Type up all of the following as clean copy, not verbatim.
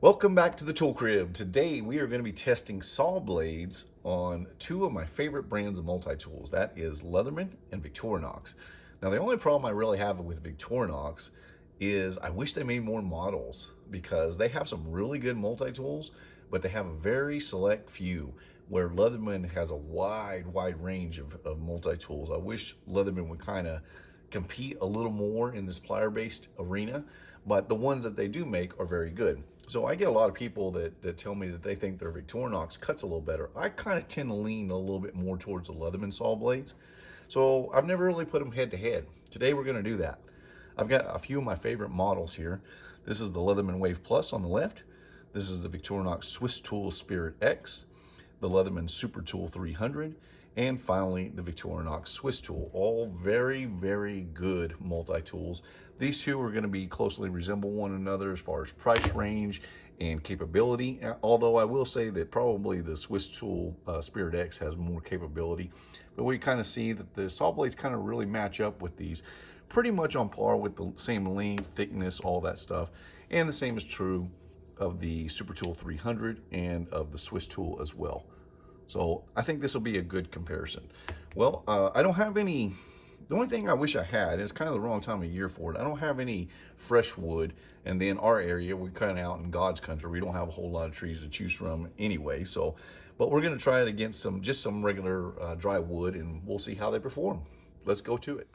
Welcome back to the Tool Crib. Today we are going to be testing saw blades on two of my favorite brands of multi-tools. That is Leatherman and Victorinox. Now the only problem I really have with Victorinox is I wish they made more models because they have some really good multi-tools, but they have a very select few where Leatherman has a wide range of multi-tools. I wish Leatherman would kind of compete a little more in this plier-based arena, but the ones that they do make are very good. So I get a lot of people that tell me that they think their Victorinox cuts a little better. I kind of tend to lean a little bit more towards the Leatherman saw blades. So I've never really put them head to head. Today we're going to do that. I've got a few of my favorite models here. This is the Leatherman Wave Plus on the left. This is the Victorinox Swiss Tool Spirit X, the Leatherman Super Tool 300, and finally the Victorinox Swiss Tool. All very good multi-tools. These two are going to be closely resemble one another as far as price range and capability, although I will say that probably the Swiss Tool Spirit X has more capability. But we kind of see that the saw blades kind of really match up with these, pretty much on par with the same length, thickness, all that stuff. And the same is true of the Super Tool 300 and of the Swiss Tool as well. So I think this will be a good comparison. Well, I don't have any, the only thing I wish I had, and it's kind of the wrong time of year for it, I don't have any fresh wood. And then our area, we're kind of out in God's country. We don't have a whole lot of trees to choose from anyway. So, but we're gonna try it against just some regular dry wood, and we'll see how they perform. Let's go to it.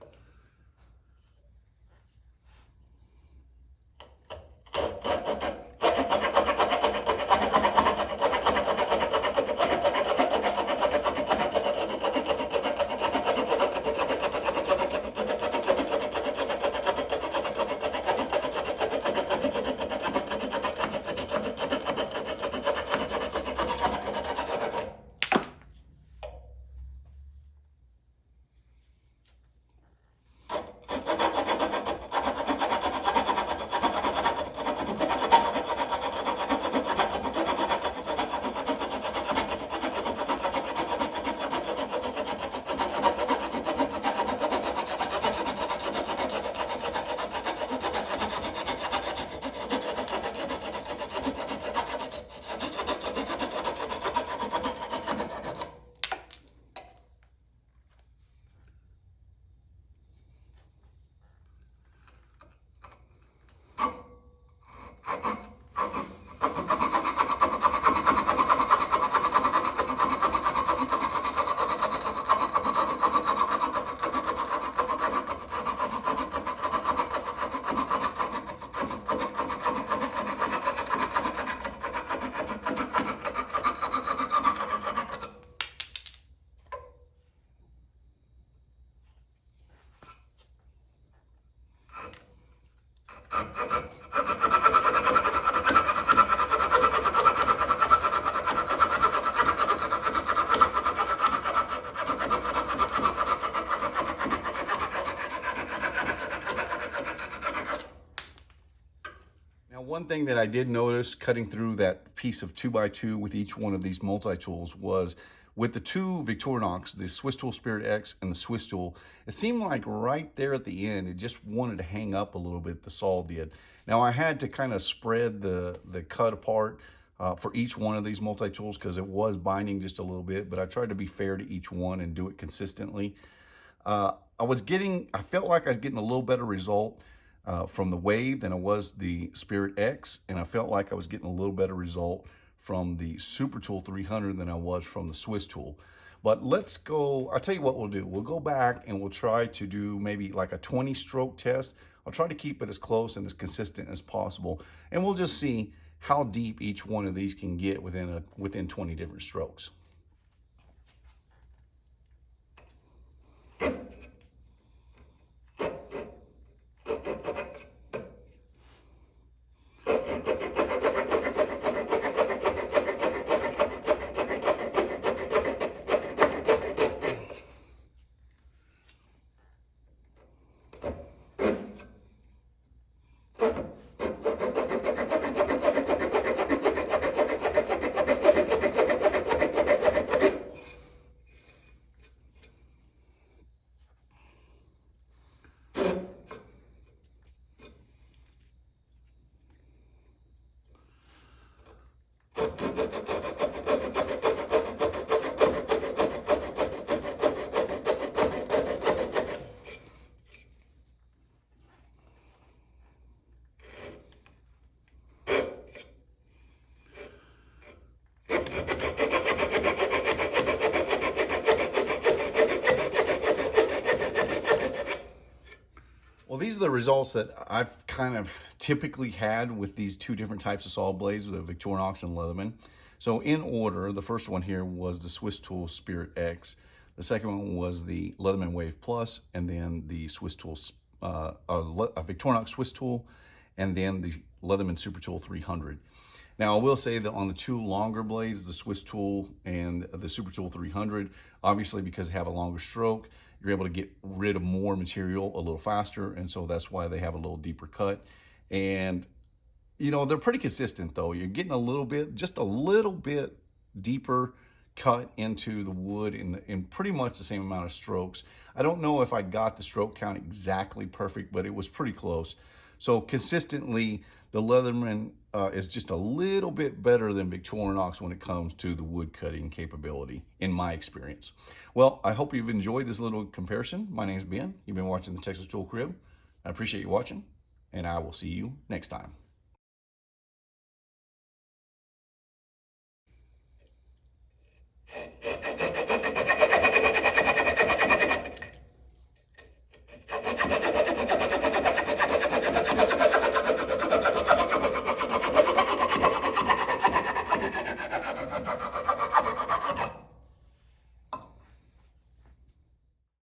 One thing that I did notice cutting through that piece of 2x2 with each one of these multi-tools was with the two Victorinox, the Swiss Tool Spirit X and the Swiss Tool, it seemed like right there at the end, it just wanted to hang up a little bit, the saw did. Now I had to kind of spread the cut apart for each one of these multi-tools because it was binding just a little bit, but I tried to be fair to each one and do it consistently. I felt like I was getting a little better result from the Wave than I was the Spirit X, and I felt like I was getting a little better result from the Super Tool 300 than I was from the Swiss Tool. But let's go, I'll tell you what we'll do. We'll go back and we'll try to do maybe like a 20 stroke test. I'll try to keep it as close and as consistent as possible, and we'll just see how deep each one of these can get within 20 different strokes. these are the results that I've kind of typically had with these two different types of saw blades, the Victorinox and Leatherman. So in order, the first one here was the Swiss Tool Spirit X. The second one was the Leatherman Wave Plus, and then the Swiss Tool, Victorinox Swiss Tool, and then the Leatherman Super Tool 300. Now, I will say that on the two longer blades, the Swiss Tool and the Super Tool 300, obviously because they have a longer stroke, you're able to get rid of more material a little faster, and so that's why they have a little deeper cut. And, you know, they're pretty consistent, though. You're getting a little bit, just a little bit deeper cut into the wood in pretty much the same amount of strokes. I don't know if I got the stroke count exactly perfect, but it was pretty close. So consistently, the Leatherman is just a little bit better than Victorinox when it comes to the wood cutting capability, in my experience. Well, I hope you've enjoyed this little comparison. My name's Ben. You've been watching the Texas Tool Crib. I appreciate you watching, and I will see you next time.